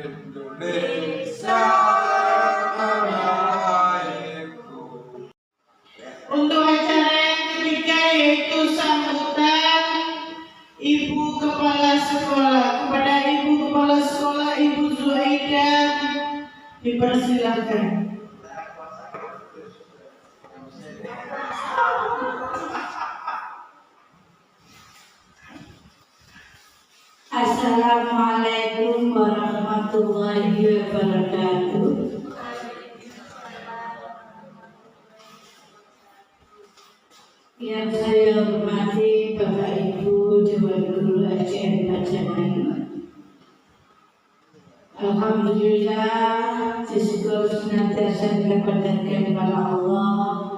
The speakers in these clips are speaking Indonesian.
Indonesia terbaikku. Untuk acara yang ketiga yaitu sambutan Ibu Kepala Sekolah. Kepada Ibu Kepala Sekolah Ibu Zuhaidah dipersilakan. Assalamualaikum warahmatullahi wabarakatuh. Yang saya hormati Bapak Ibu Dewan Guru AJN Pajangan. Alhamdulillah syukur senantiasa dipanjatkan kepada Allah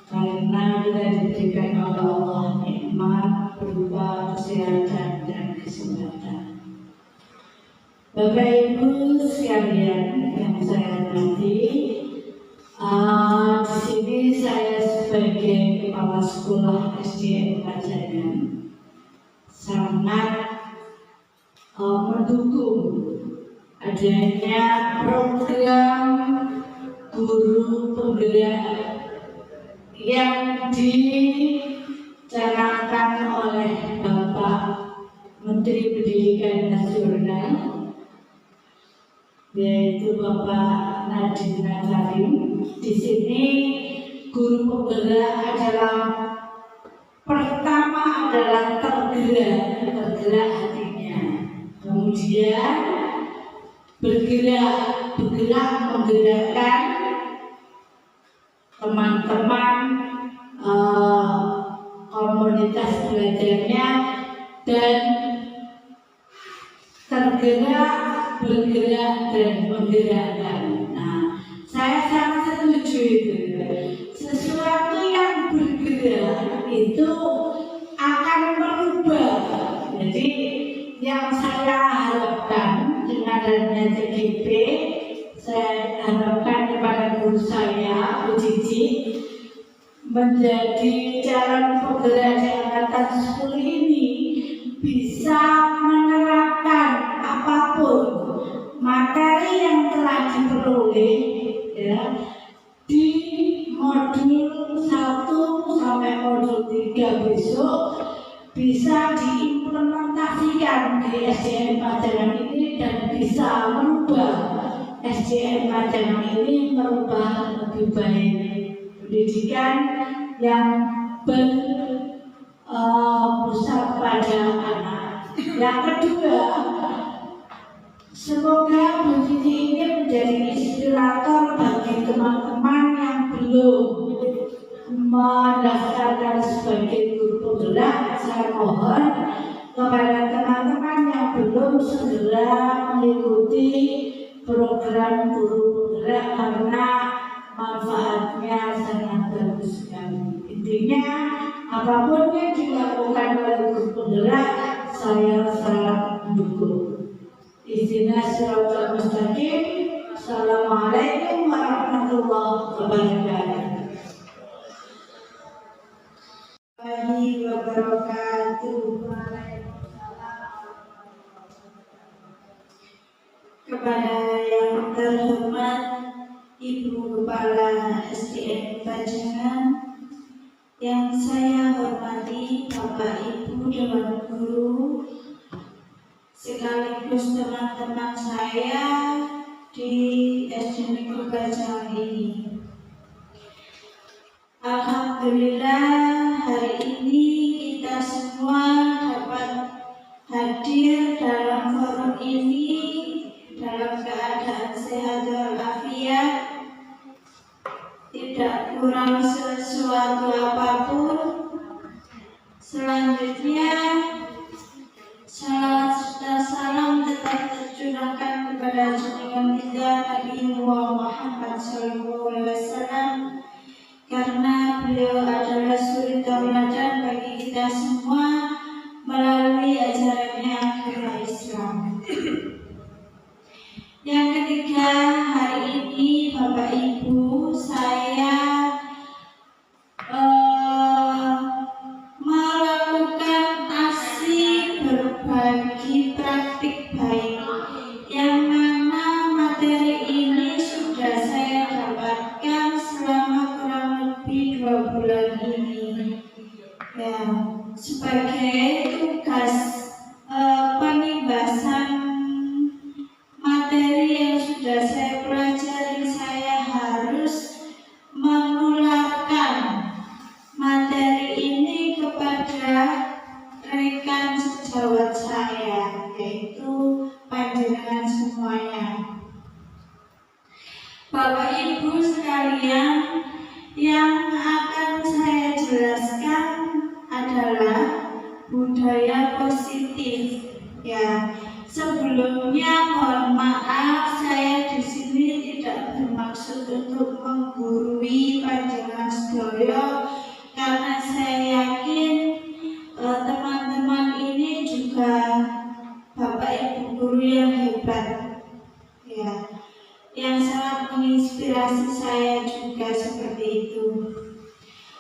karena kita diberikan oleh Allah nikmat berupa kesehatan dan kesempatan. Bapak Ibu sekalian yang saya hormati, di sini saya sebagai kepala sekolah SDN Pajangan sangat mendukung adanya program guru penggerak yang dicanangkan oleh Bapak Menteri Pendidikan Nasional, yaitu Bapak Nadiem Makarim. Di sini guru penggerak adalah pertama adalah tergerak hatinya, kemudian bergerak menggerakkan teman-teman komunitas belajarnya dan bergerak dan menggerakkan. Nah, saya sangat setuju itu. Sesuatu yang bergerak itu akan merubah. Jadi yang saya harapkan dengan adanya CGP, saya harapkan kepada guru saya, Bu Cici, menjadi calon penggerak di angkatan 10 ini bisa menerapkan apapun materi yang telah diperoleh ya, di modul 1 sampai modul 3 besok bisa diimplementasikan di SDN Pajangan ini dan bisa merubah SDN Pajangan ini merubah lebih baik pendidikan yang berpusat pada anak. Yang kedua, semoga Bu Cici ini menjadi inspirator bagi teman-teman yang belum mendaftarkan sebagai guru penggerak. Saya mohon kepada teman-teman yang belum segera mengikuti program guru penggerak karena manfaatnya sangat bagus sekali. Intinya apapun yang dilakukan oleh guru penggerak, saya sangat mendukung. Izinnya siratal mustaqim. Assalamualaikum warahmatullahi wabarakatuh. Kepada yang terhormat Ibu Kepala SDN Pajangan, yang saya hormati Bapak Ibu Dewan Guru, sekaligus teman-teman saya di SDN Negeri Pajangan ini. Alhamdulillah hari ini kita semua dapat hadir dalam forum ini dalam keadaan sehat walafiat, tidak kurang sesuatu apapun. Selanjutnya salam tetap tercurahkan kepada junjungan kita Nabi Muhammad SAW, karena beliau adalah suri tauladan bagi kita semua melalui ajarannya agama Islam. Yang ketiga, hari ini Bapak Ibu, saya melakukan aksi berbagi praktik baik yang mana Sebelumnya mohon maaf, saya di sini tidak bermaksud untuk menggurui panjenengan sedaya, karena saya yakin teman-teman ini juga Bapak Ibu guru yang hebat, ya, yang sangat menginspirasi saya juga seperti itu.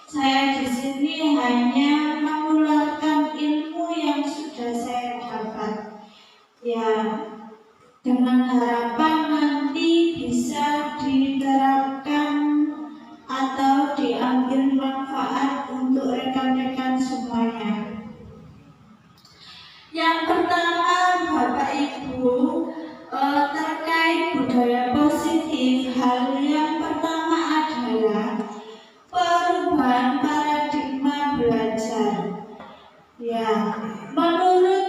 Saya di sini hanya mengularkan ilmu yang sudah saya dapat, ya, dengan harapan nanti bisa diterapkan atau diambil manfaat untuk rekan-rekan semuanya. Yang pertama, Bapak Ibu, terkait budaya positif, hal yang pertama adalah perubahan paradigma belajar. Ya, menurut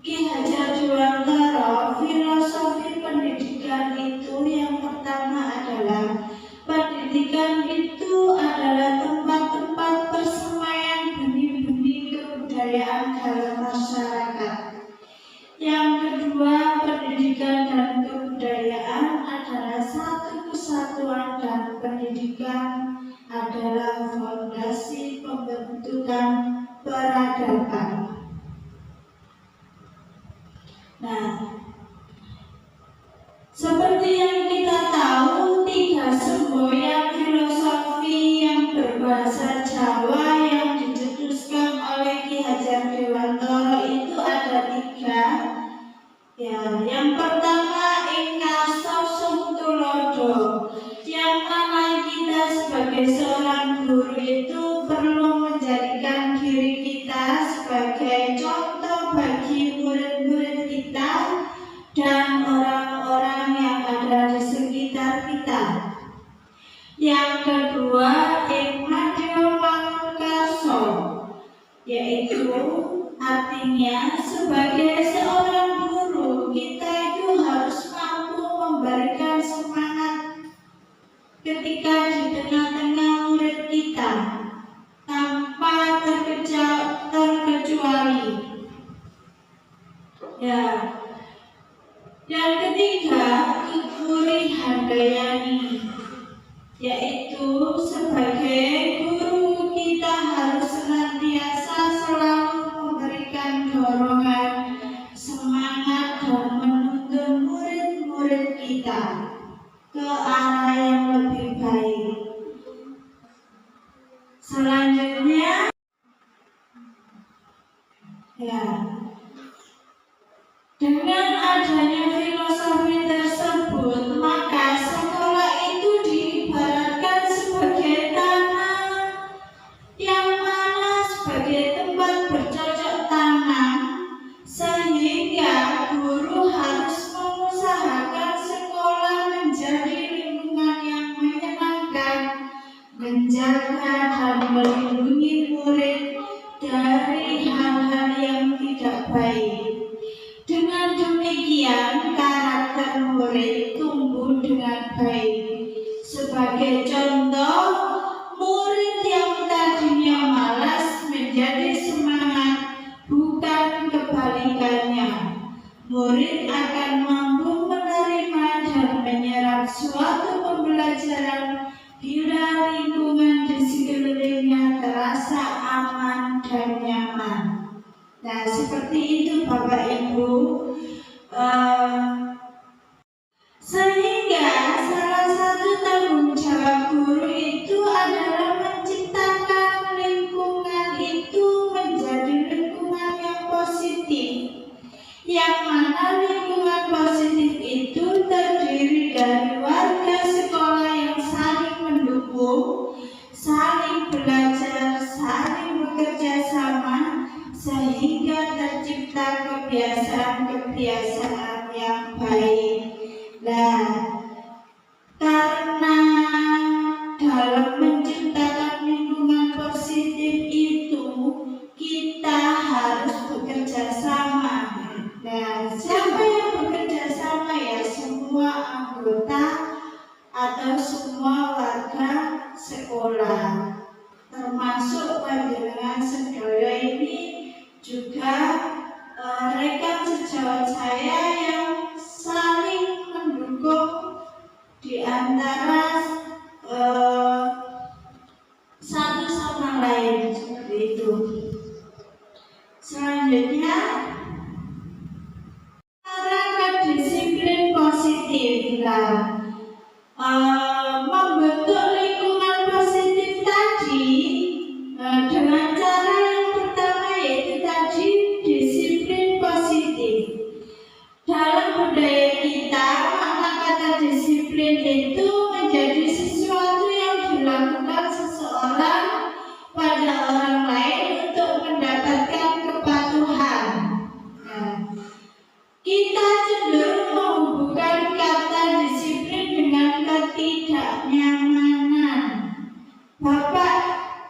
Ki Hajar Dewantara, filosofi pendidikan itu yang pertama adalah pendidikan itu adalah tempat-tempat persemaian benih-benih kebudayaan dalam masyarakat. Yang kedua, pendidikan dan kebudayaan adalah satu kesatuan dan pendidikan adalah fondasi pembentukan peradaban. Nah, seperti yang kita tahu, 3 semboyan filosofi yang berbahasa Jawa yang dicetuskan oleh Ki Hajar Dewantara itu ada 3. Ya, yang pertama Inkarso Sungtulodo, yang mana kita sebagai seorang guru itu perlu menjadikan diri kita sebagai contoh bagi murid-murid kita dan orang-orang yang ada di sekitar kita. Yang kedua Madyo Mangunkarso, yaitu artinya sebagai seorang guru kita itu harus mampu memberikan semangat ketika di tengah-tengah murid kita tanpa terkecuali. Ya. Yang ketiga, Tuturi Handayani, yaitu sebagai guru kita harus senantiasa selalu memberikan dorongan, semangat dan menuntun murid-murid kita ke arah yang lebih baik. Selanjutnya, ya, dengan adanya filosofi tersebut, maka sekolah itu diibaratkan sebagai tanah yang mana sebagai tempat bercocok tanam, sehingga guru harus mengusahakan sekolah menjadi lingkungan yang menyenangkan, menjaga dan melindungi murid dari hal-hal yang tidak baik. Dengan demikian, karakter murid tumbuh dengan baik. Sebagai contoh, murid yang tadinya malas menjadi semangat, bukan kebalikannya. Murid akan mampu menerima dan menyerap suatu pembelajaran bila lingkungan di sekelilingnya terasa aman dan nyaman. Nah, seperti itu Bapak Ibu. Sehingga salah satu tanggung jawab guru itu adalah menciptakan lingkungan itu menjadi lingkungan yang positif, yang mana lingkungan positif itu terdiri dari warga sekolah yang saling mendukung, saling belajar, saling bekerja sama, sehingga tercipta kebiasaan-kebiasaan yang baik. Nah, karena dalam menciptakan lingkungan positif itu kita harus bekerja sama. Nah, siapa yang bekerja sama? Ya, semua anggota atau semua warga sekolah, termasuk panjenengan sedaya ini juga Selanjutnya, cara disiplin positif. Membentuk lingkungan positif tadi dengan cara yang pertama yaitu tadi disiplin positif. Dalam budaya kita, makna kata disiplin itu menjadi sesuatu yang dilakukan seseorang pada orang lain untuk mendapatkan kepatuhan. Kita cenderung menghubungkan kata disiplin dengan ketidaknyamanan. Bapak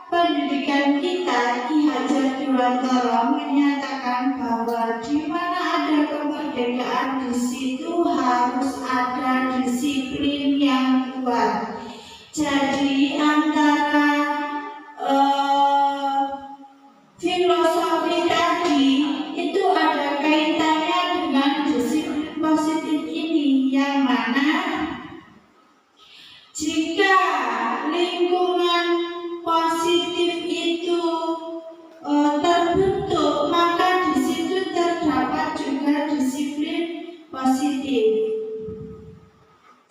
pendidikan kita, Ki Hajar Dewantara, menyatakan bahwa di mana ada kemerdekaan, di situ harus ada disiplin yang kuat. Jadi antara filosofi tadi itu ada kaitannya dengan disiplin positif ini, yang mana jika lingkungan positif itu terbentuk, maka di situ terdapat juga disiplin positif.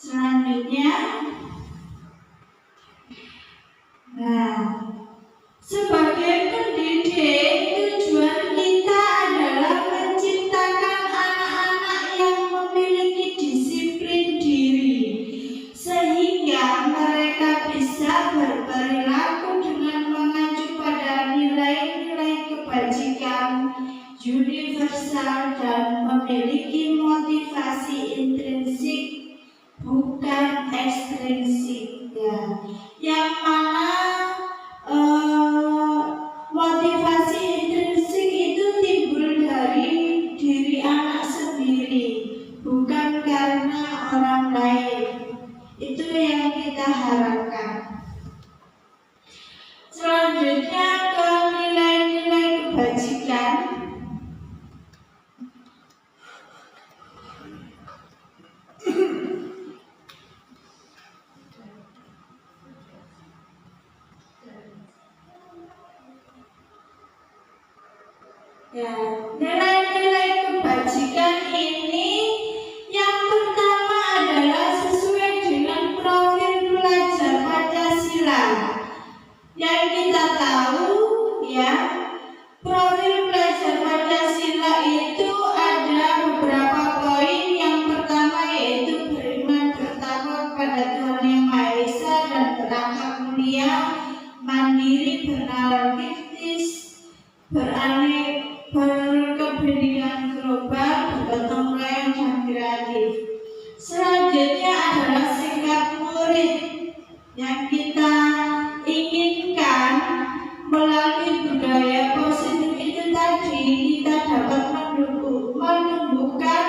Selanjutnya, sebagai pendidik, tujuan kita adalah menciptakan anak-anak yang memiliki disiplin diri, sehingga mereka bisa berperilaku dengan mengacu pada nilai-nilai kebajikan universal dan memiliki motivasi intrinsik bukan ekstrinsik, yang mana motivasi intrinsik itu timbul dari diri anak sendiri, bukan karena orang lain. Itu yang kita harapkan. Selanjutnya ke nilai-nilai kebajikan. Nilai-nilai kebajikan ini yang pertama adalah sesuai dengan profil pelajar Pancasila. Yang kita tahu profil pelajar Pancasila itu ada beberapa poin. Yang pertama yaitu beriman pertama kepada Tuhan Yang Maha Esa dan berakhlak mulia, mandiri, bernalar kritis, berkepentingan global, bergotong royong dan kreatif. Selanjutnya adalah sikap murid yang kita inginkan melalui budaya positif itu tadi. Kita dapat menumbuhkan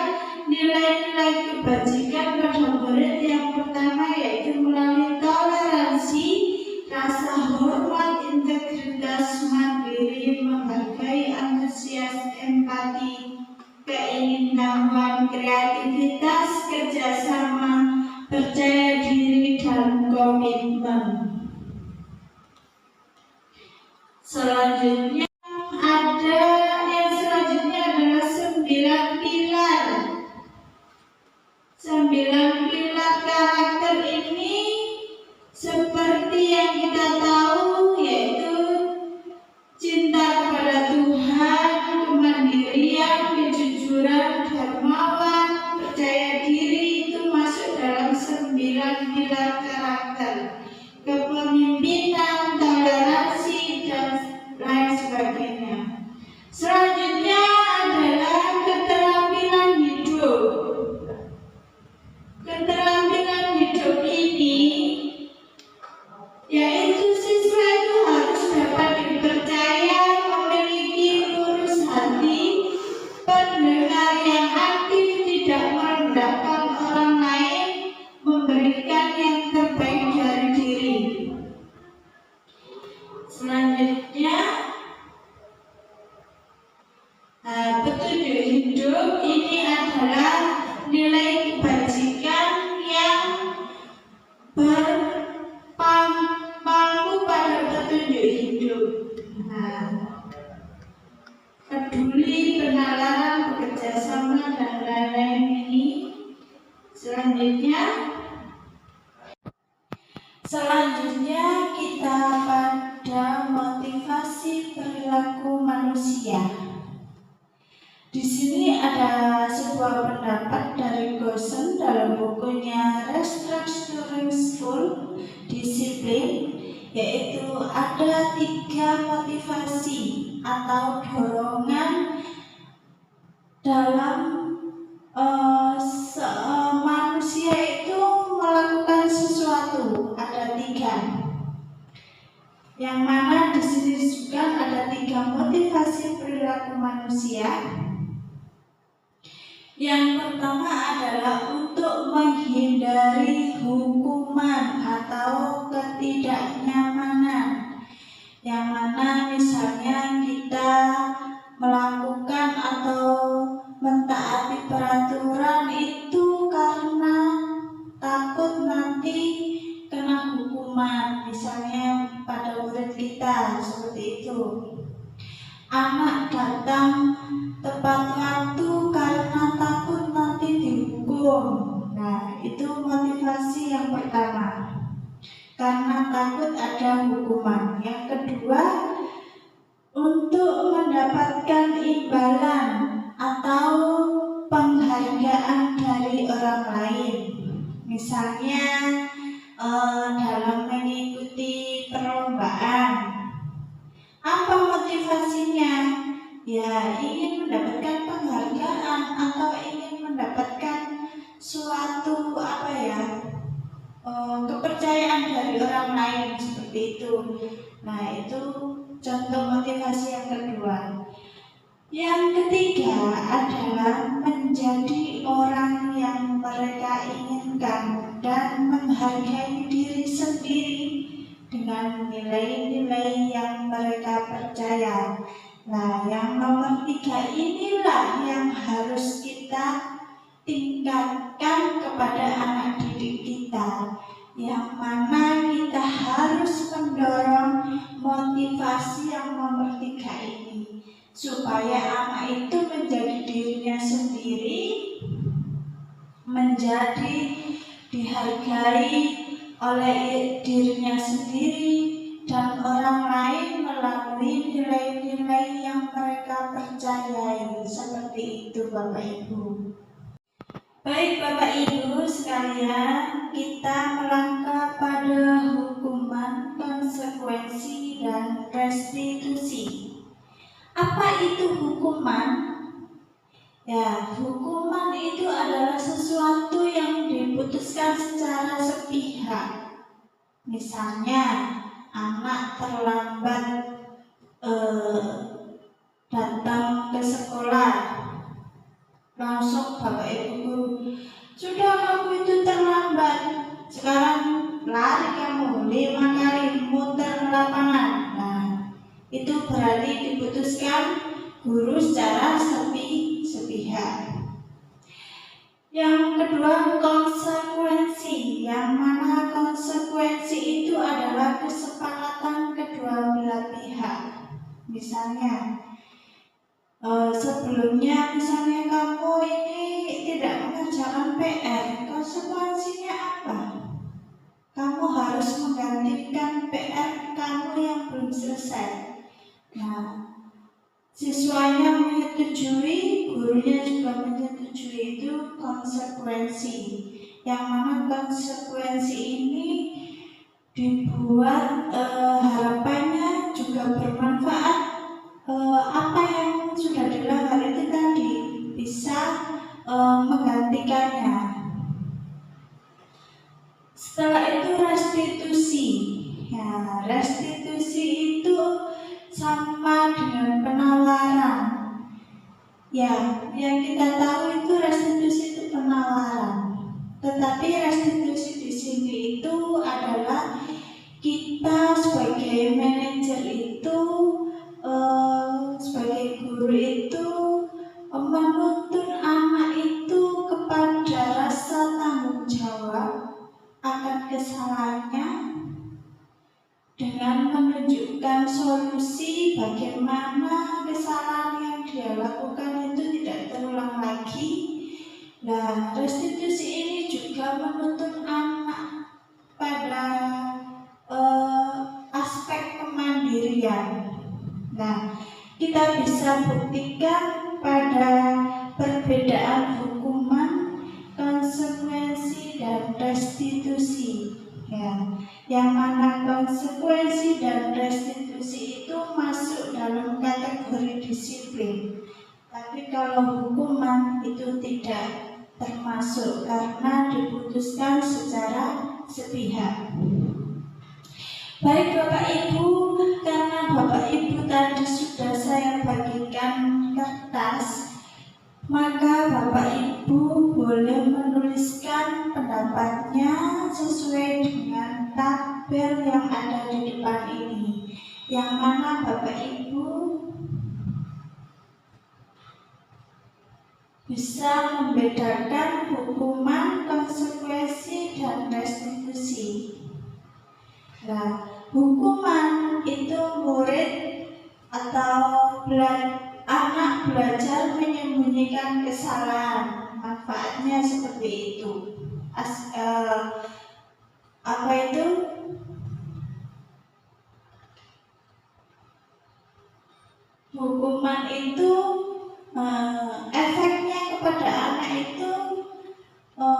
nilai-nilai kebajikan pada murid. Yang pertama yaitu melalui toleransi, rasa hormat, integritas, mandiri, menghargai, antusias, empati, keingintahuan, kreativitas, kerjasama, percaya diri, dan komitmen. Selanjutnya adalah 9 pilar. 9 pilar karakter ini seperti yang kita tahu yaitu cinta kepada Tuhan, kemandirian, kejujuran, dermawan, percaya diri, itu masuk dalam 9 pilar karakter. Kepemimpinan, toleransi, dan lain sebagainya. Selanjutnya adalah keterampilan hidup. Keterampilan hidup ini yaitu siswa itu harus dapat dipercaya, memiliki lurus hati, pendengar yang aktif, tidak merendahkan orang lain, memberikan yang terbaik dari diri. Selanjutnya, petunjuk hidup ini adalah nilai kebajikan yang berpangku pada petunjuk hidup. peduli, penalaran, bekerja sama, dan lain-lain ini. Selanjutnya kita pada motivasi perilaku manusia. Di sini ada sebuah pendapat dari Gosen dalam bukunya Restructuring School Discipline, yaitu ada 3 motivasi atau dorongan dalam manusia itu melakukan sesuatu. Ada 3. Yang mana di sini disebutkan ada 3 motivasi perilaku manusia. Yang pertama adalah untuk menghindari hukuman atau ketidaknyamanan, yang mana misalnya kita melakukan atau mentaati peraturan itu karena takut nanti kena hukuman, misalnya pada murid kita seperti itu. Anak datang tepat waktu karena takut nanti dihukum. Nah, itu motivasi yang pertama, karena takut ada hukuman. Yang kedua, untuk mendapatkan imbalan atau penghargaan dari orang lain, misalnya dalam mengikuti perlombaan. Apa motivasinya? Ya, ingin mendapatkan penghargaan atau ingin mendapatkan suatu kepercayaan dari orang lain, seperti itu. Nah, itu contoh motivasi yang kedua. Yang ketiga adalah menjadi orang yang mereka inginkan dan menghargai diri sendiri dengan nilai-nilai yang mereka percaya. Nah, yang nomor 3 inilah yang harus kita tingkatkan kepada anak didik kita, yang mana kita harus mendorong motivasi yang nomor 3 ini, supaya anak itu menjadi dirinya sendiri, menjadi dihargai oleh dirinya sendiri dan orang lain melalui nilai-nilai yang mereka percayai. Seperti itu, Bapak Ibu. Baik Bapak Ibu sekalian, kita melangkah pada hukuman, konsekuensi, dan restitusi. Apa itu hukuman? Ya, hukuman itu adalah sesuatu yang diputuskan secara sepihak. Misalnya, anak terlambat datang ke sekolah, langsung Bapak Ibu guru, sudah kamu itu terlambat, sekarang lari kamu 5 kali muter lapangan. Nah, itu berarti diputuskan guru secara sepihak. Yang kedua, konsekuensi, yang mana konsekuensi itu adalah kesepakatan kedua belah pihak. Misalnya, sebelumnya misalnya kamu ini tidak mengerjakan PR, konsekuensinya apa? Kamu harus menggantikan PR kamu yang belum selesai. Nah, siswanya menyetujui, gurunya juga menyetujui, itu konsekuensi. Yang mana konsekuensi ini dibuat harapannya juga bermanfaat. Apa yang sudah dilanggar itu tadi bisa menggantikannya. Setelah itu restitusi. Ya, restitusi itu sama dengan penawaran. Ya, yang kita tahu itu restitusi itu penawaran. Tetapi restitusi di sini itu adalah kita sebagai manajer itu, sebagai guru itu menuntun anak itu kepada rasa tanggung jawab akan kesalahannya dengan menunjukkan solusi bagaimana kesalahan yang dia kita bisa buktikan pada perbedaan hukuman, konsekuensi, dan restitusi. Ya, yang mana konsekuensi dan restitusi itu masuk dalam kategori disiplin. Tapi kalau hukuman itu tidak termasuk karena diputuskan secara sepihak. Baik Bapak Ibu, karena Bapak Ibu tadi sudah saya bagikan kertas, maka Bapak Ibu boleh menuliskan pendapatnya sesuai dengan tabel yang ada di depan ini, yang mana Bapak Ibu bisa membedakan hukuman, konsekuensi, dan restitusi. Nah, hukuman itu murid atau anak belajar menyembunyikan kesalahan. Manfaatnya seperti itu. Apa itu? Hukuman itu efeknya kepada anak itu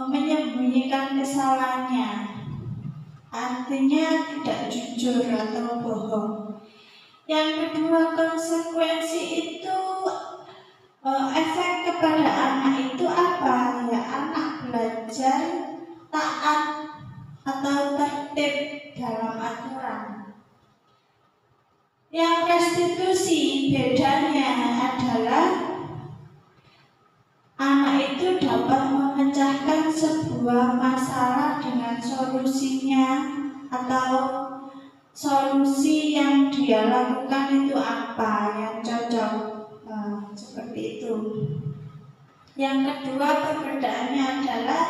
menyembunyikan kesalahannya. Artinya tidak jujur atau bohong. Yang kedua, konsekuensi itu efek kepada anak itu apa? Ya, anak belajar taat atau tertib dalam aturan. Yang restitusi bedanya adalah anak itu dapat memecahkan sebuah masalah dengan solusinya atau solusi yang dia lakukan itu apa yang cocok. Seperti itu. Yang kedua perbedaannya adalah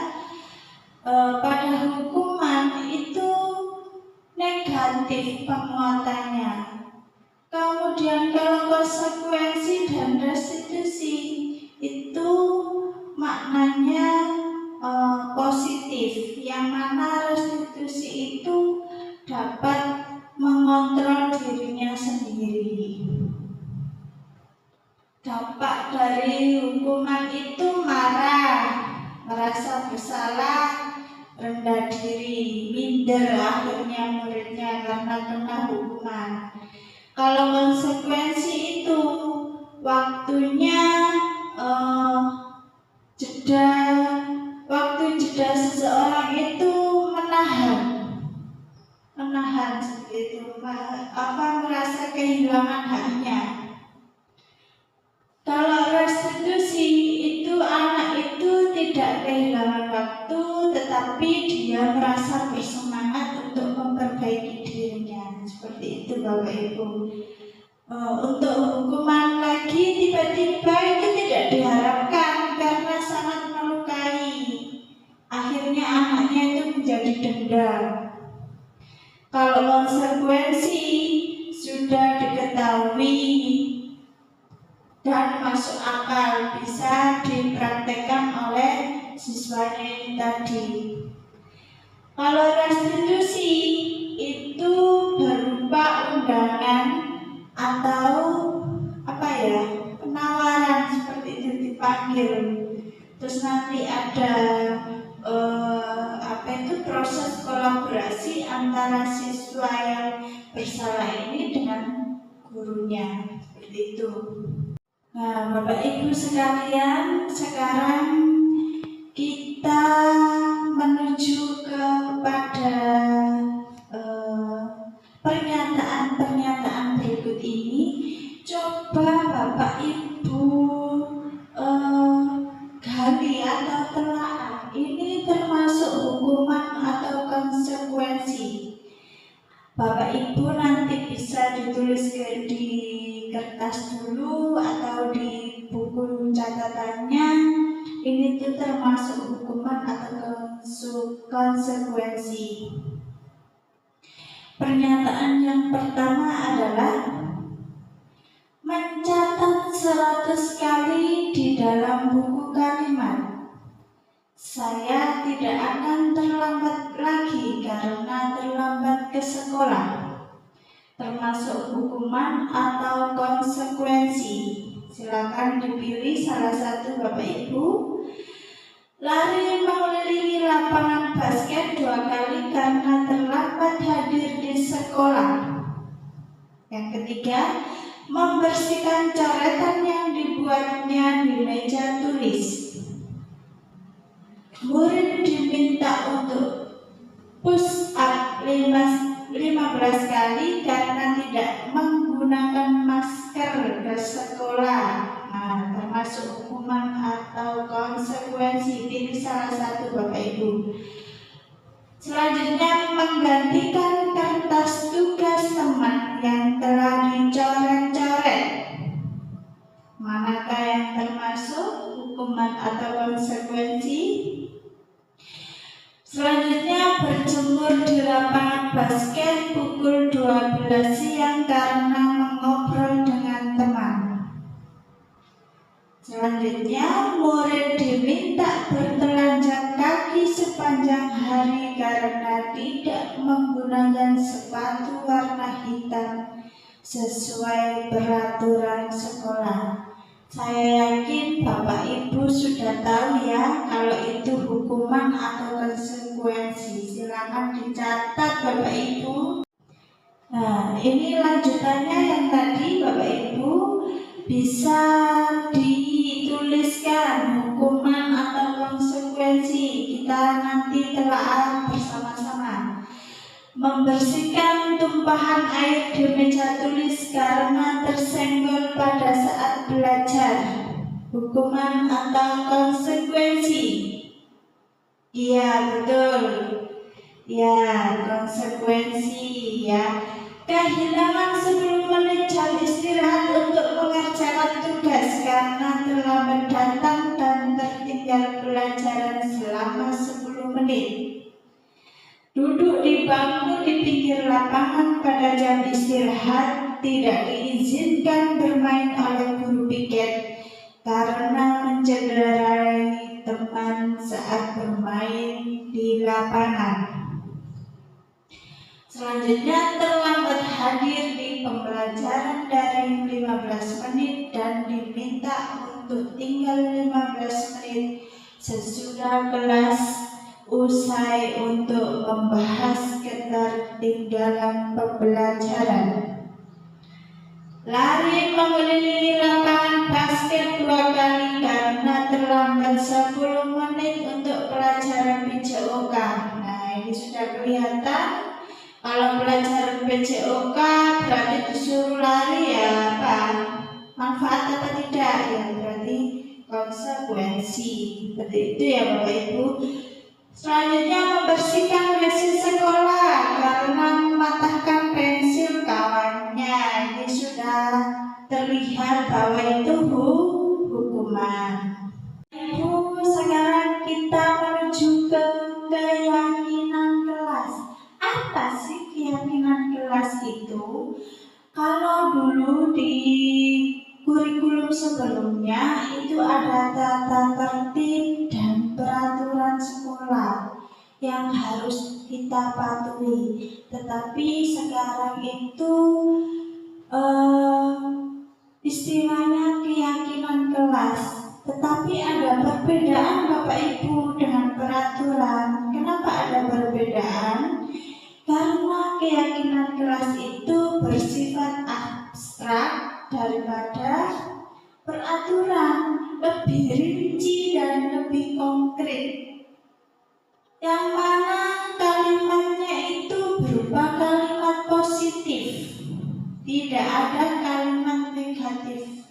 pada hukuman itu negatif penguatannya. Kemudian kalau konsekuensi dan restitusi itu maknanya positif, yang mana restitusi itu dapat mengontrol dirinya sendiri. Dampak dari hukuman itu marah, merasa bersalah, rendah diri, minder akhirnya muridnya karena kena hukuman. Kalau konsekuensi itu waktunya waktu jeda seseorang itu menahan seperti itu, merasa kehilangan haknya. Kalau restitusi itu anak itu tidak kehilangan waktu, tetapi dia merasa bersemangat untuk memperbaiki dirinya. Seperti itu Bapak Ibu. Untuk hukuman lagi tiba-tiba itu tidak diharapkan karena sangat melukai. Akhirnya anaknya itu menjadi dendam. Kalau konsekuensi sudah diketahui dan masuk akal, bisa dipraktekkan oleh siswanya ini tadi. Kalau restitusi itu berupa undangan atau penawaran seperti itu, dipanggil, terus nanti ada proses kolaborasi antara siswa yang bersalah ini dengan gurunya, seperti itu. Nah, Bapak Ibu sekalian, sekarang kita menuju kepada pernyataan-pernyataan berikut ini. Coba Bapak Ibu gali atau telaah, ini termasuk hukuman atau konsekuensi. Bapak Ibu nanti bisa ditulis di kertas dulu atau di buku catatannya, ini tuh termasuk hukuman atau konsekuensi. Pernyataan yang pertama adalah mencatat 100 kali di dalam buku kalimat. Saya tidak akan terlambat lagi karena terlambat ke sekolah. termasuk hukuman atau konsekuensi. Silakan dipilih salah satu Bapak Ibu. Lari mengelilingi lapangan basket 2 kali karena terlambat hadir di sekolah. Yang ketiga, membersihkan coretan yang dibuatnya di meja tulis. Murid diminta untuk push up 15 kali karena tidak menggunakan masker ke sekolah. Nah, termasuk hukuman atau konsekuensi. Pilih salah satu Bapak Ibu. Selanjutnya, menggantikan kertas tugas teman yang telah dicoret-coret. Manakah yang termasuk hukuman atau konsekuensi? Selanjutnya, berjemur di lapangan basket pukul 12 siang karena mengobrol dengan teman. Selanjutnya, murid diminta bertelanjang kaki sepanjang hari karena tidak menggunakan sepatu warna hitam sesuai peraturan sekolah. Saya yakin Bapak Ibu sudah tahu ya kalau itu hukuman atau konsekuensi. Silakan dicatat Bapak Ibu. Nah, ini lanjutannya yang tadi Bapak Ibu bisa dituliskan hukuman atau konsekuensi. Kita nanti telah bersama-sama. Membersihkan tumpahan air di meja tulis karena tersenggol pada saat belajar. Hukuman atau konsekuensi? Iya, betul. Ya, konsekuensi ya. Kehilangan 10 menit jam istirahat untuk mengerjakan tugas karena terlambat datang dan tertinggal pelajaran selama 10 menit. Duduk di bangku di pinggir lapangan pada jam istirahat, tidak diizinkan bermain oleh guru piket karena mencederai teman saat bermain di lapangan. Selanjutnya, terlambat hadir di pembelajaran daring 15 menit dan diminta untuk tinggal 15 menit sesudah kelas usai untuk membahas ketertinggalan pembelajaran. Lari mengelilingi lapangan basket 2 kali karena terlambat 10 menit untuk pelajaran PJOK. Nah, ini sudah kelihatan. Kalau pelajaran PJOK berarti disuruh lari ya Pak. Manfaat apa tidak? Ya berarti konsekuensi. Seperti itu ya Bapak Ibu. Selanjutnya, membersihkan WC sekolah karena mematahkan pensil kawannya. Ini sudah terlihat bahwa itu hukuman. Ibu, sekarang kita menuju ke keyakinan kelas. Apa sih keyakinan kelas itu? Kalau dulu di kurikulum sebelumnya itu ada tata tertib dan peraturan sekolah yang harus kita patuhi. Tetapi sekarang itu istilahnya keyakinan kelas. Tetapi ada perbedaan Bapak Ibu dengan peraturan. Kenapa ada perbedaan? Karena keyakinan kelas itu bersifat abstrak daripada peraturan, lebih rinci dan lebih konkret. Yang mana kalimatnya itu berupa kalimat positif, tidak ada kalimat negatif.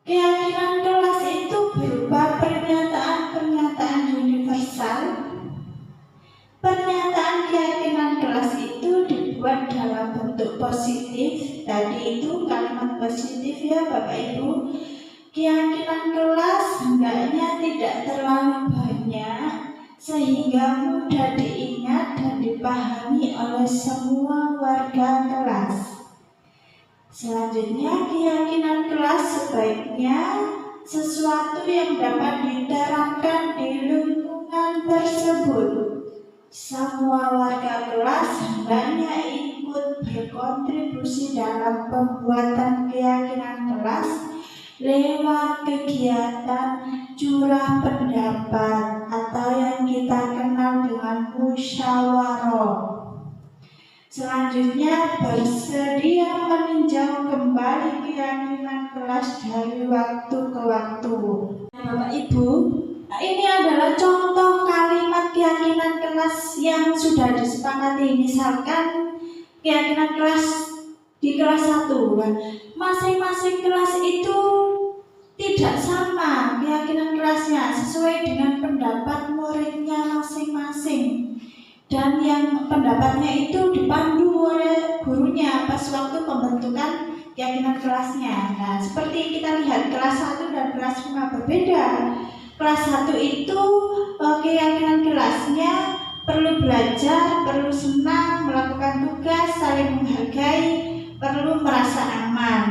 Keyakinan kelas itu berupa pernyataan-pernyataan universal. Pernyataan keyakinan kelas itu dibuat dalam bentuk positif. Tadi itu kalimat positif ya Bapak Ibu. Keyakinan kelas hendaknya tidak terlalu banyak sehingga mudah diingat dan dipahami oleh semua warga kelas. Selanjutnya, keyakinan kelas sebaiknya sesuatu yang dapat diterapkan di lingkungan tersebut. semua warga kelas hendaknya ikut berkontribusi dalam pembuatan keyakinan kelas lewat kegiatan curah pendapat atau yang kita kenal dengan musyawarah. Selanjutnya, bersedia meninjau kembali keyakinan kelas dari waktu ke waktu. Bapak Ibu, ini adalah contoh kalimat keyakinan kelas yang sudah disepakati. Misalkan keyakinan kelas di kelas 1, masing-masing kelas itu tidak sama keyakinan kelasnya sesuai dengan pendapat muridnya masing-masing. Dan yang pendapatnya itu dipandu oleh gurunya pas waktu pembentukan keyakinan kelasnya. Nah, seperti kita lihat kelas 1 dan kelas 5 berbeda. Kelas 1 itu keyakinan kelasnya perlu belajar, perlu senang, melakukan tugas, saling menghargai, perlu merasa aman.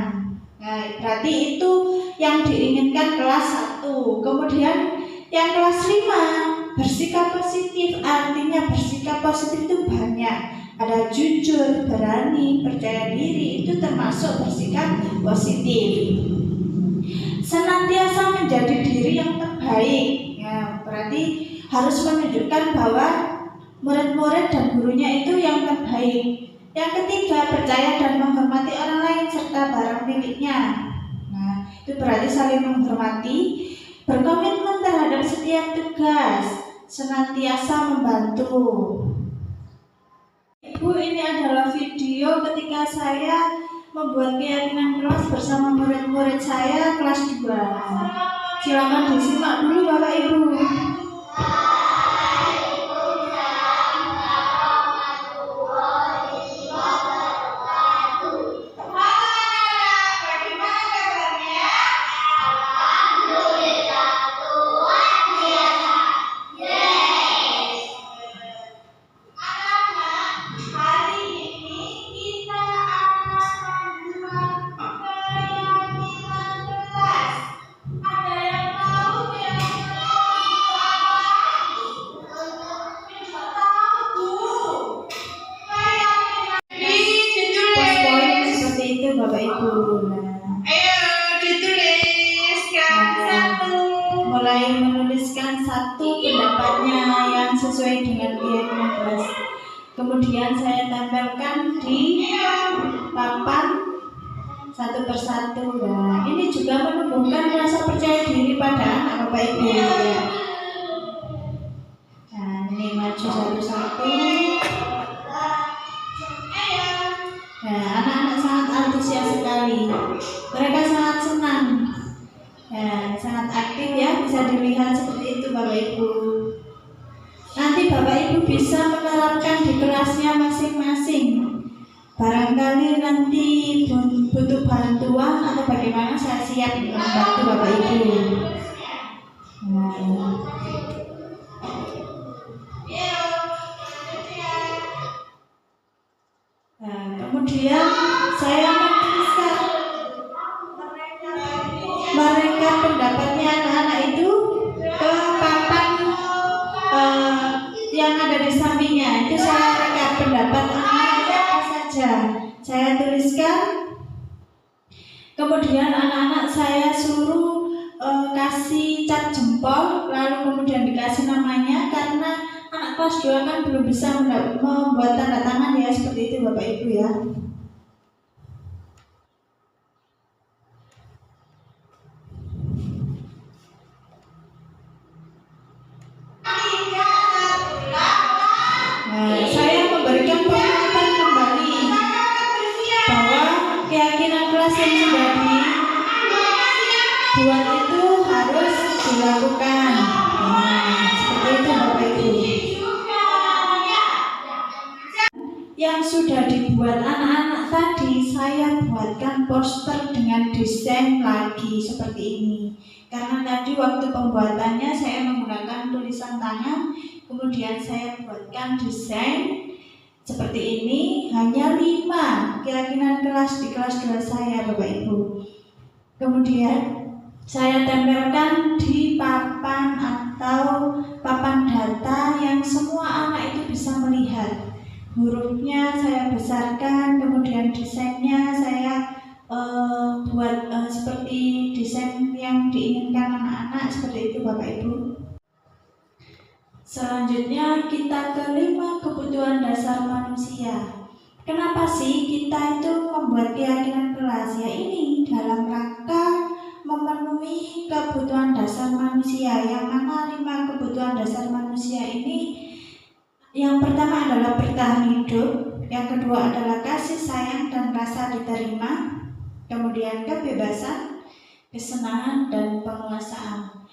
Nah, berarti itu yang diinginkan kelas 1. Kemudian yang kelas 5 bersikap positif, artinya bersikap positif itu banyak. Ada jujur, berani, percaya diri, itu termasuk bersikap positif. Senantiasa menjadi diri yang terbaik, ya, berarti harus menunjukkan bahwa murid-murid dan gurunya itu yang terbaik. Yang ketiga, percaya dan menghormati orang lain serta barang miliknya. Nah, itu berarti saling menghormati, berkomitmen terhadap setiap tugas, senantiasa membantu. Ibu, ini adalah video ketika saya membuat keyakinan kelas bersama murid-murid saya kelas 2. Silakan disimak dulu Bapak Ibu. Bapak Ibu, Ayo dituliskan satu. mulai menuliskan satu pendapatnya yang sesuai dengan keyakinan kelas. Kemudian saya tempelkan di papan satu persatu. Nah, ini juga menumbuhkan rasa percaya diri pada anak Bapak Ibu. Nah, ini maju satu-satu. Nah, anak-anak sangat antusias sekali. Mereka sangat senang. Nah, sangat aktif ya, bisa dilihat seperti itu Bapak Ibu. Nanti Bapak Ibu bisa menerapkan di kelasnya masing-masing. Barangkali nanti butuh bantuan atau bagaimana, saya siap membantu Bapak Ibu. Nah. Kemudian saya menuliskan mereka pendapatnya anak-anak itu ke papan yang ada di sampingnya. Itu saya rekap pendapat anak-anak apa saja. Saya tuliskan. Kemudian anak-anak saya suruh kasih cat jempol, lalu kemudian dikasih namanya, karena anak kelas 2 kan belum bisa membuat tanda tangan ya, seperti itu Bapak Ibu ya. Nah, saya memberikan penguatan kembali bahwa keyakinan kelas yang sudah dibuat itu harus dilakukan. Nah, seperti itu Bapak Ibu. Yang sudah dibuat anak-anak tadi saya buatkan poster dengan desain lagi seperti ini. Karena tadi waktu pembuatannya saya menggunakan tulisan tangan, kemudian saya buatkan desain seperti ini. Hanya 5 keyakinan kelas di kelas 2 saya Bapak Ibu. Kemudian saya tempelkan di papan atau papan data yang semua anak itu bisa melihat. Hurufnya saya besarkan, kemudian desainnya saya buat seperti desain yang diinginkan anak-anak, seperti itu Bapak Ibu. Selanjutnya kita ke 5 kebutuhan dasar manusia. Kenapa sih kita itu membuat keyakinan kelas? Ya ini dalam rangka memenuhi kebutuhan dasar manusia. Yang mana 5 kebutuhan dasar manusia ini, yang pertama adalah bertahan hidup, yang kedua adalah kasih sayang dan rasa diterima, kemudian kebebasan, kesenangan, dan penguasaan.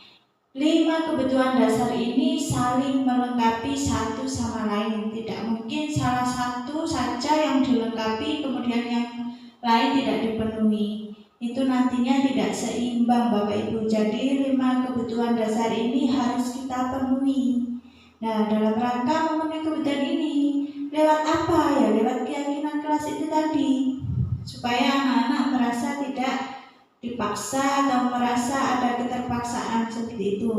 5 kebutuhan dasar ini saling melengkapi satu sama lain. Tidak mungkin salah satu saja yang dilengkapi kemudian yang lain tidak dipenuhi. Itu nantinya tidak seimbang Bapak Ibu. Jadi 5 kebutuhan dasar ini harus kita penuhi. Nah, dalam rangka memenuhi kebutuhan ini, lewat apa ya? Lewat keyakinan kelas itu tadi, supaya anak-anak merasa tidak dipaksa atau merasa ada keterpaksaan seperti itu.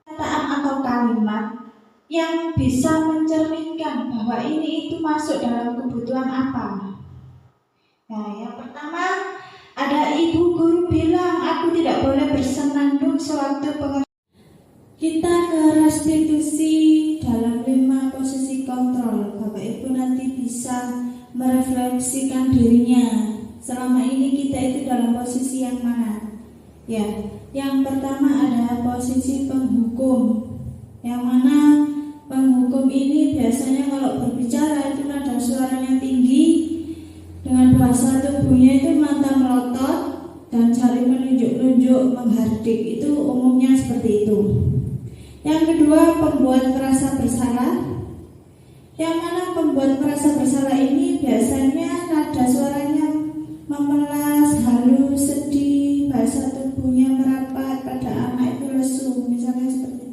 Kataan atau kalimat yang bisa mencerminkan bahwa ini itu masuk dalam kebutuhan apa? Nah, yang pertama ada ibu guru bilang aku tidak boleh bersenandung sewaktu pengajaran. Kita ke restitusi dalam 5 posisi kontrol. Bapak Ibu nanti bisa merefleksikan dirinya. Selama ini kita itu dalam posisi yang mana? Ya, yang pertama ada posisi penghukum. Yang mana penghukum ini biasanya kalau berbicara itu nada suaranya tinggi, dengan bahasa tubuhnya itu mata melotot dan jari menunjuk-nunjuk menghardik. Itu umumnya seperti itu. Yang kedua, pembuat merasa bersalah. Yang mana pembuat merasa bersalah ini biasanya nada suaranya memelas, halus, sedih, bahasa tubuhnya merapat, pada anak itu lesu. Misalnya seperti,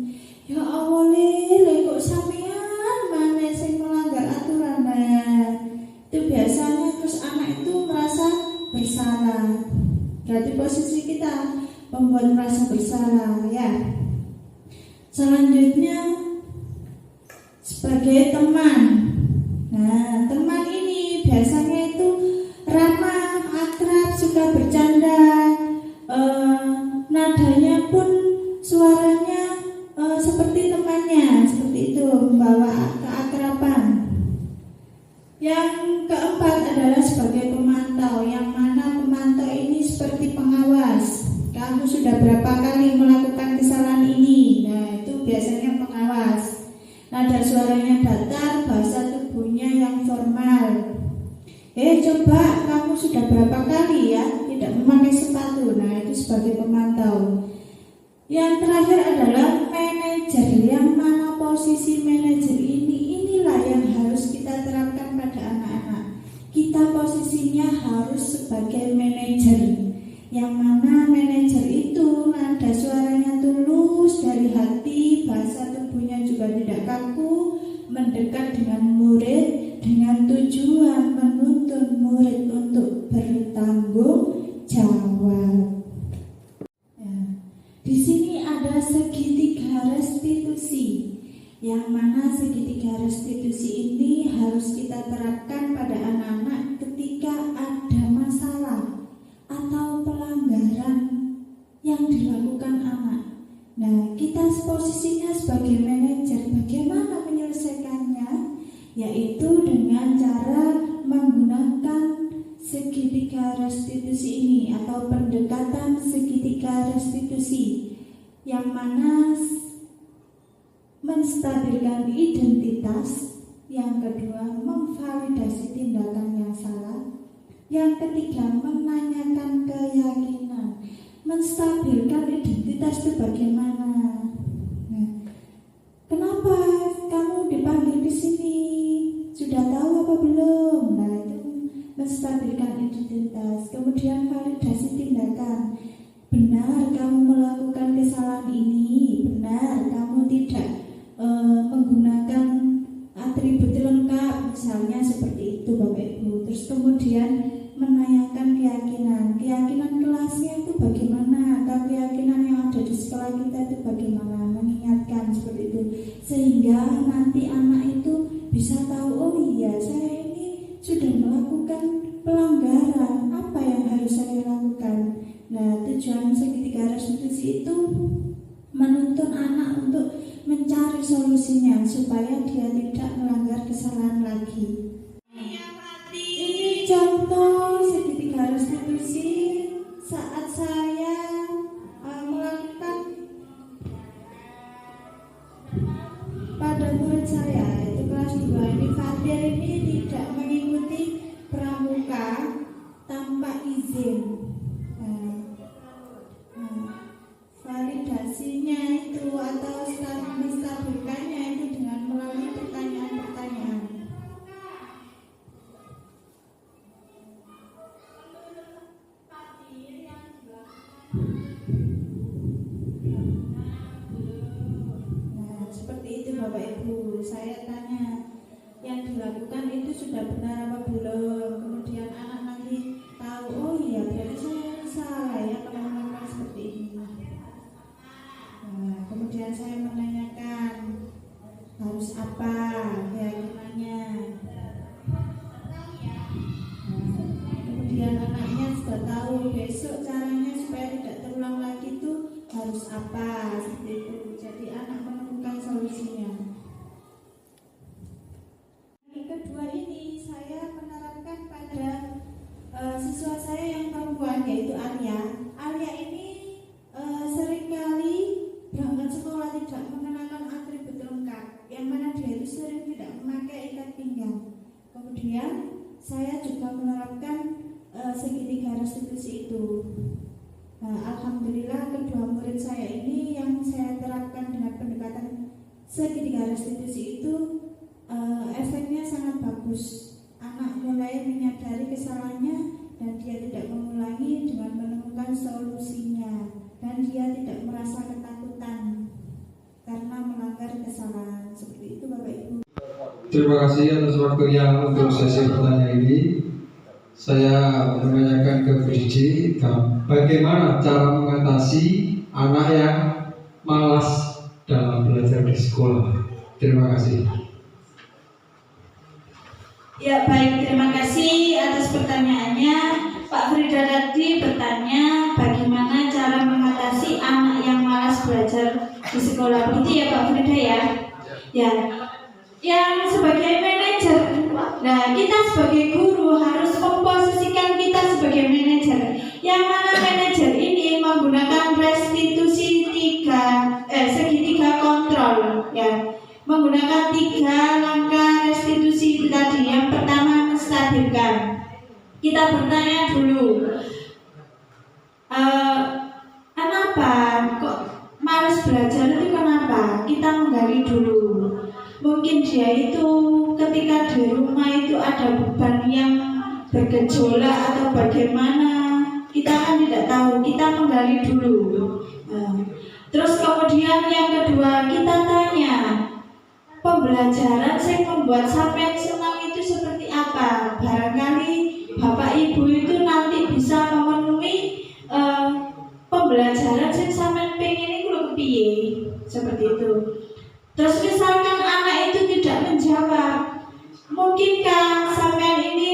ya Allah lele kok sampean mana sing melanggar aturan. Nah, itu biasanya terus anak itu merasa bersalah. Berarti posisi kita membuat merasa bersalah ya. Selanjutnya sebagai teman. Nah, teman ini biasanya itu ramah, akrab, suka bercanda, nadanya pun suaranya seperti temannya, seperti itu, membawa keakraban. Yang keempat adalah sebagai pemantau, yang mana pemantau ini seperti pengawas. Kamu sudah berapa kali melakukan kesalahan ini? Nah, itu biasanya pengawas. Nada suaranya datar, bahasa tubuhnya yang formal. Coba kamu sudah berapa kali ya tidak memakai sepatu? Nah, itu sebagai pemantau. Yang terakhir adalah manajer, yang mana posisi manajer ini inilah yang harus kita terapkan pada anak-anak. Kita posisinya harus sebagai manajer, yang mana manajer itu nada suaranya tulus dari hati, bahasa tubuhnya juga tidak kaku, mendekat dengan murid dengan tujuan menuntun murid untuk bertanggung jawab. Ya. Di sini ada segitiga restitusi, yang mana segitiga restitusi ini harus kita terapkan pada anak-anak ketika ada masalah atau pelanggaran yang dilakukan anak. Nah, kita posisinya sebagai manajer, bagaimana menyelesaikannya? Yaitu dengan cara menggunakan segitiga restitusi ini atau pendekatan segitiga restitusi, yang mana menstabilkan identitas, yang kedua memvalidasi tindakan yang salah, yang ketiga menanyakan keyakinan. Menstabilkan identitas itu bagaimana? Nah, kenapa kamu dipanggil di sini? Sudah tahu apa belum? Nah, itu menstabilkan identitas. Kemudian validasi tindakan. Benar kamu melakukan kesalahan ini, benar kamu tidak menggunakan atribut lengkap, misalnya seperti itu Bapak Ibu. Terus kemudian menanyakan keyakinan kelasnya itu bagaimana? siswa kita itu bagaimana mengingatkan seperti itu, sehingga nanti anak itu bisa tahu, oh iya saya ini sudah melakukan pelanggaran, apa yang harus saya lakukan. Nah, tujuan segitiga restitusi itu menuntun anak untuk mencari solusinya supaya dia tidak melanggar kesalahan lagi. Ini contoh segitiga restitusi saat saya melakukan pada murid saya, yaitu kelas 2 ini. Fatir ini tidak mengikuti pramuka tanpa izin. Validasinya itu atau menstabilkannya itu dengan melalui pertanyaan-pertanyaan. Nah, seperti itu Bapak Ibu. Saya tanya, yang dilakukan itu sudah benar apa belum? Kemudian anak nanti tahu, oh iya berarti saya salah ya kalau melakukan seperti ini. Nah, kemudian saya menanyakan harus apa keyakinannya. Kemudian anaknya sudah tahu besok caranya supaya tidak terulang lagi itu harus apa, seperti itu. Jadi anak menemukan solusinya. Yang kedua ini saya menerapkan pada siswa saya yang perempuan, yaitu Arya. Arya ini seringkali berangkat sekolah tidak mengenakan atribut lengkap, yang mana dia itu sering tidak memakai ikat pinggang. Kemudian saya juga menerapkan segitiga restitusi itu. Nah, alhamdulillah kedua murid saya ini yang saya terapkan dengan pendekatan segitiga restitusi itu efeknya sangat bagus. Anak mulai menyadari kesalahannya dan dia tidak mengulangi dengan menemukan solusinya, dan dia tidak merasa ketakutan karena melanggar kesalahan. Seperti itu Bapak Ibu. Terima kasih atas waktunya untuk sesi pertanyaan ini. Saya menanyakan ke Bu Cici, bagaimana cara mengatasi anak yang malas dalam belajar di sekolah. Terima kasih. Ya baik, terima kasih atas pertanyaannya. Pak Frida tadi bertanya bagaimana cara mengatasi anak yang malas belajar di sekolah. Begitu ya Pak Frida ya? Ya. Yang sebagai manajer, nah kita sebagai guru harus memposisikan kita sebagai manajer. Yang mana manajer ini menggunakan restitusi segitiga kontrol, ya. Menggunakan 3 langkah restitusi itu tadi. Yang pertama, menstabilkan. Kita bertanya dulu, kenapa kok malas belajar itu kenapa? Kita menggali dulu. Mungkin dia itu ketika di rumah itu ada beban yang bergejolak atau bagaimana, kita kan tidak tahu. Kita menggali dulu. Terus kemudian yang kedua, kita tanya, pembelajaran yang membuat sampai senang itu seperti apa? Barangkali Bapak Ibu itu nanti bisa memenuhi pembelajaran yang sampai pengen itu kepiye, seperti itu. Terus misalkan anak itu tidak menjawab, mungkinkah sampean ini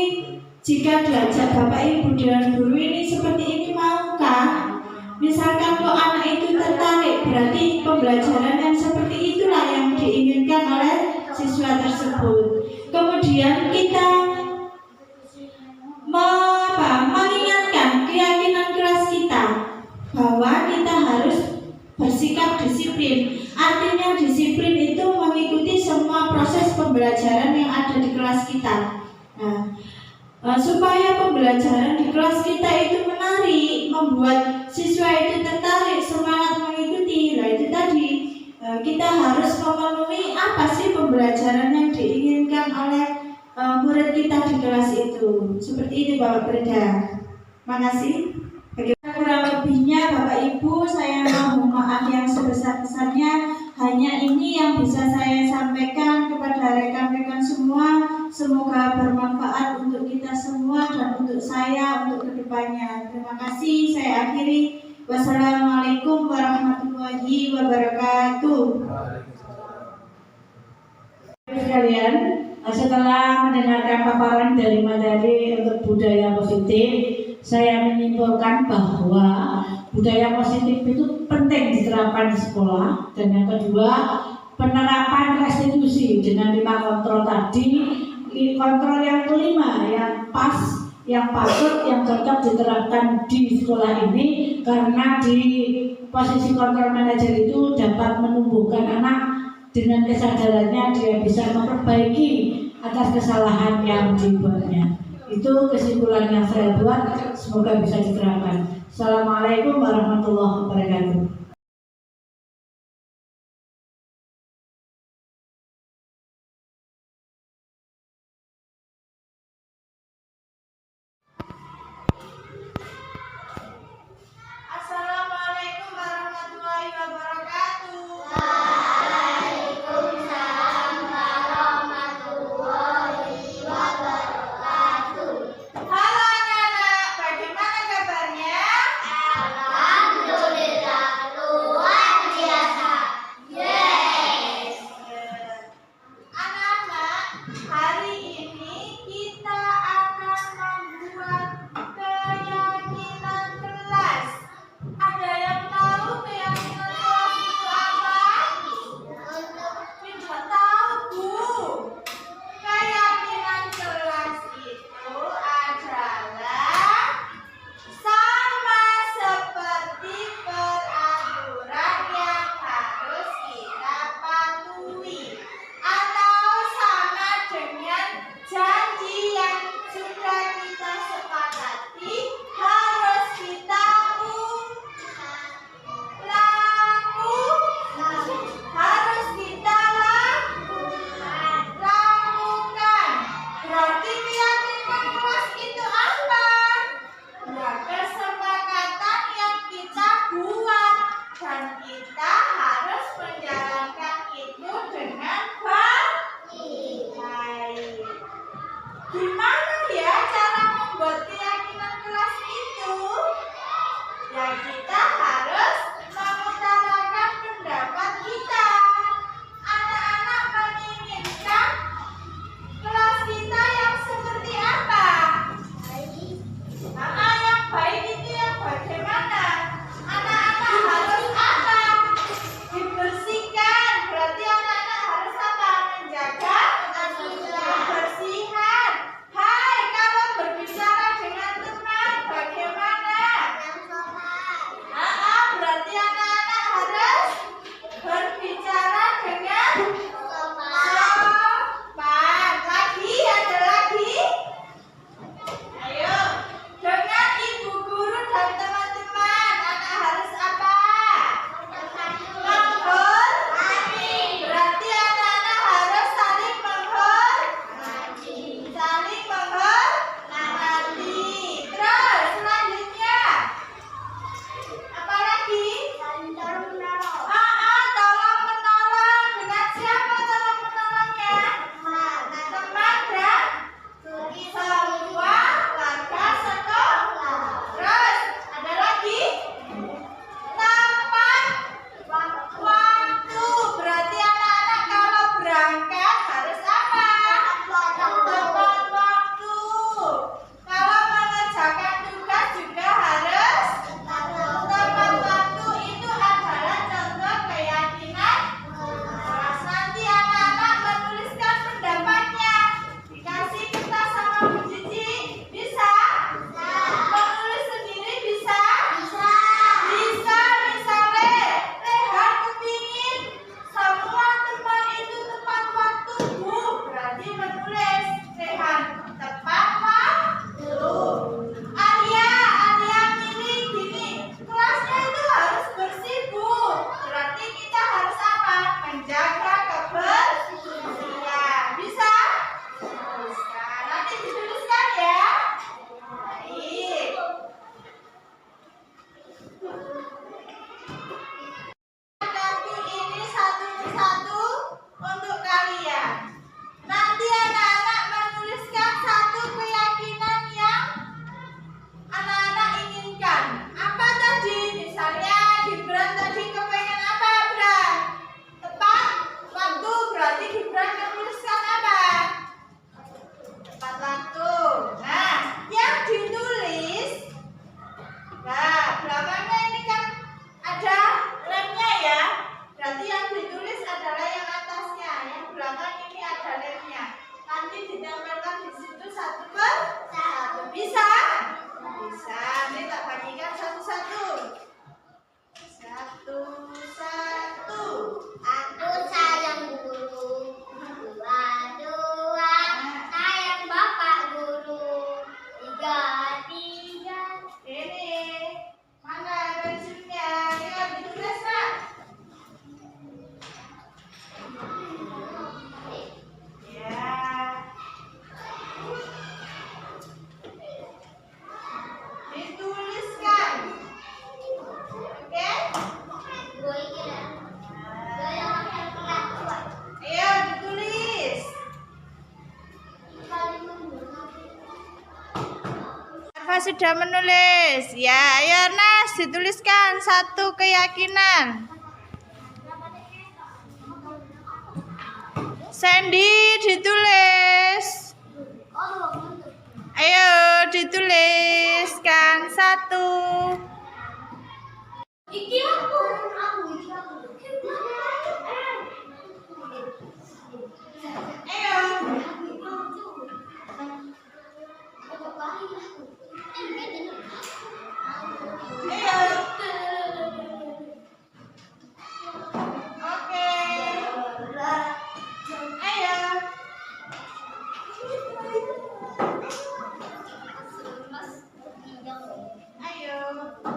jika diajak Bapak Ibu dan guru ini seperti ini maukah? Misalkan kok anak itu tertarik, berarti pembelajaran yang seperti itulah yang diinginkan oleh siswa tersebut. Kemudian kita mengingatkan keyakinan kelas kita bahwa kita harus bersikap disiplin. Artinya disiplin itu mengikuti semua proses pembelajaran yang ada di kelas kita. Supaya pembelajaran di kelas kita itu menarik, membuat siswa itu tertarik, semangat mengikuti. Nah itu tadi kita harus memenuhi apa sih pembelajaran yang diinginkan oleh murid kita di kelas itu. Seperti itu Bapak Frida. Makasih. Kurang lebihnya Bapak Ibu saya mohon maaf yang sebesar-besarnya. Hanya ini yang bisa saya sampaikan kepada rekan-rekan semua. Semoga bermanfaat untuk kita semua dan untuk saya untuk kedepannya. Terima kasih. Saya akhiri. Wassalamualaikum warahmatullahi wabarakatuh. Sekalian, setelah mendengarkan paparan dari materi untuk budaya positif, saya menyimpulkan bahwa budaya positif itu penting diterapkan di sekolah. Dan yang kedua, penerapan restitusi dengan 5 kontrol tadi, kontrol yang kelima yang pas, yang patut, yang cocok diterapkan di sekolah ini, karena di posisi kontrol manajer itu dapat menumbuhkan anak dengan kesadarannya dia bisa memperbaiki atas kesalahan yang dibuatnya. Itu kesimpulan yang saya buat, semoga bisa diterapkan. Assalamualaikum warahmatullahi wabarakatuh. Assalamualaikum warahmatullahi wabarakatuh. Halo anak-anak, bagaimana kabarnya? Anak-anak, hari ini kita akan membuat keyakinan kelas. Ada yang tahu keyakinan kelas itu apa? Tidak tahu, Bu. Keyakinan kelas itu adalah sama seperti peraturan yang harus kita patuhi, atau sama dengan janji yang sudah kita sepakati harus kita harus kita lakukan. Berarti keyakinan kelas itu apa? Ya, kesepakatan yang kita buat, dan kita harus menjalankan itu dengan baik. Gimana ya cara membuat keyakinan kelas itu? Ya, kita harus mengutarakan pendapat kita. Anak-anak menginginkan kelas kita yang seperti apa? Yang baik itu yang bagaimana? Anak-anak harus apa? Dibersihkan. Berarti anak-anak harus apa? Menjaga kebersihan. Hai, kalau berbicara dengan teman bagaimana? sudah menulis? Ya, ayo Nas, dituliskan satu keyakinan. Sandy, ditulis. Ayo, dituliskan satu. Oke. Ayo.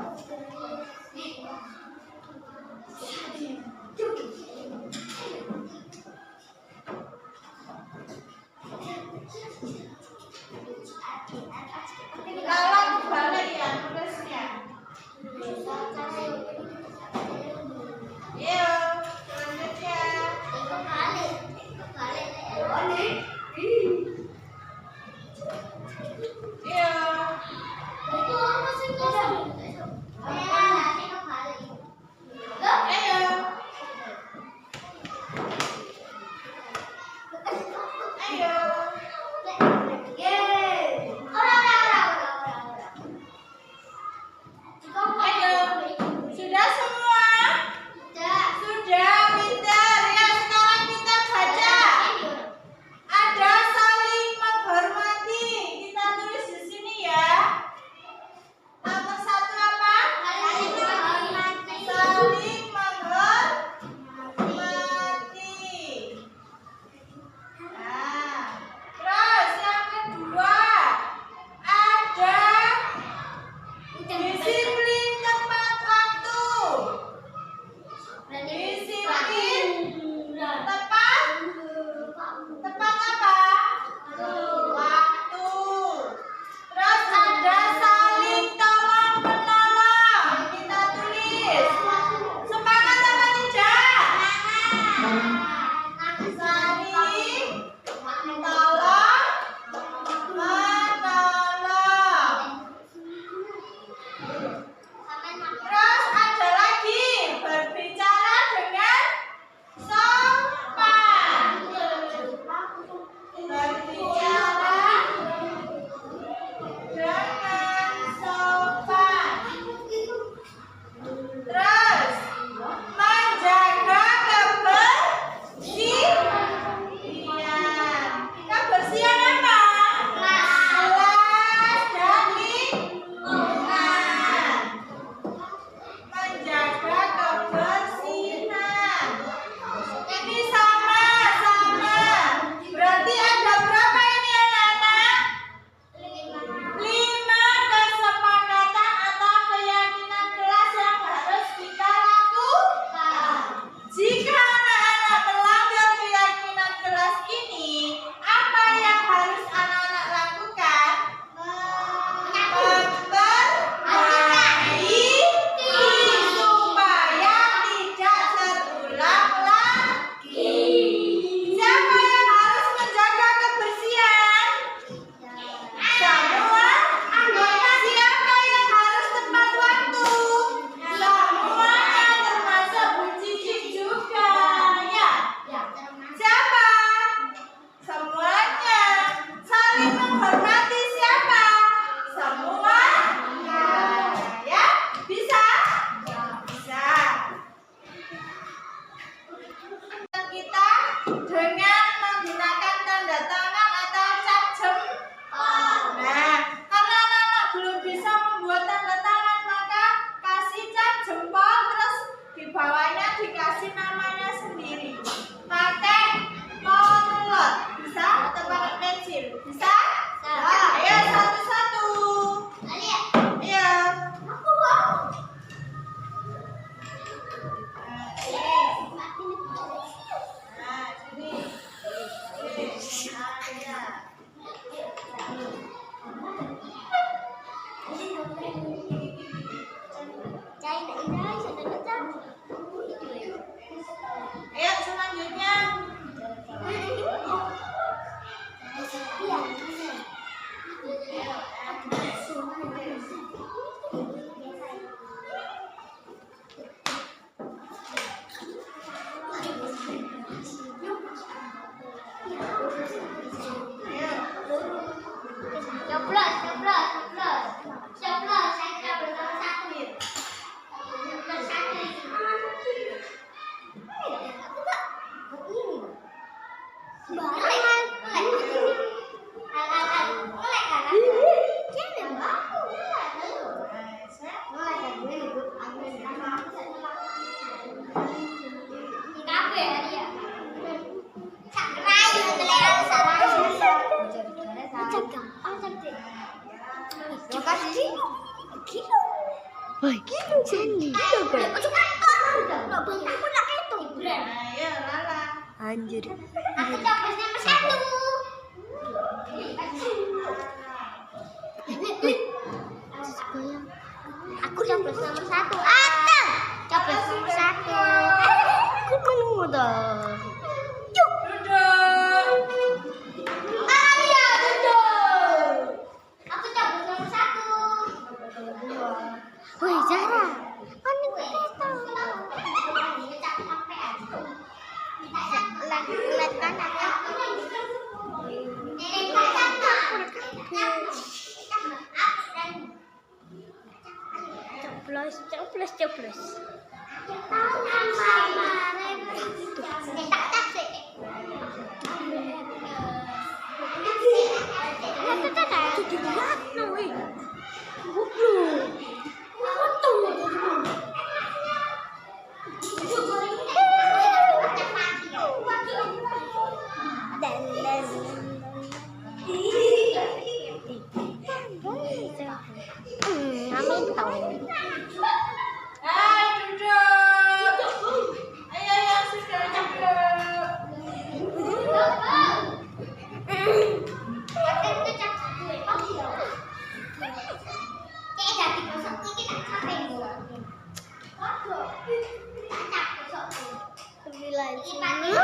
Anjir. Aku capres nomor 1. Aku capres nomor 1. Atau capres nomor 1. Aku menunggu dah. Ayo duduk. Aku capres nomor 1. Woi Zara, anu kita. Lihat kan coplos. Amin tahu. Bila sini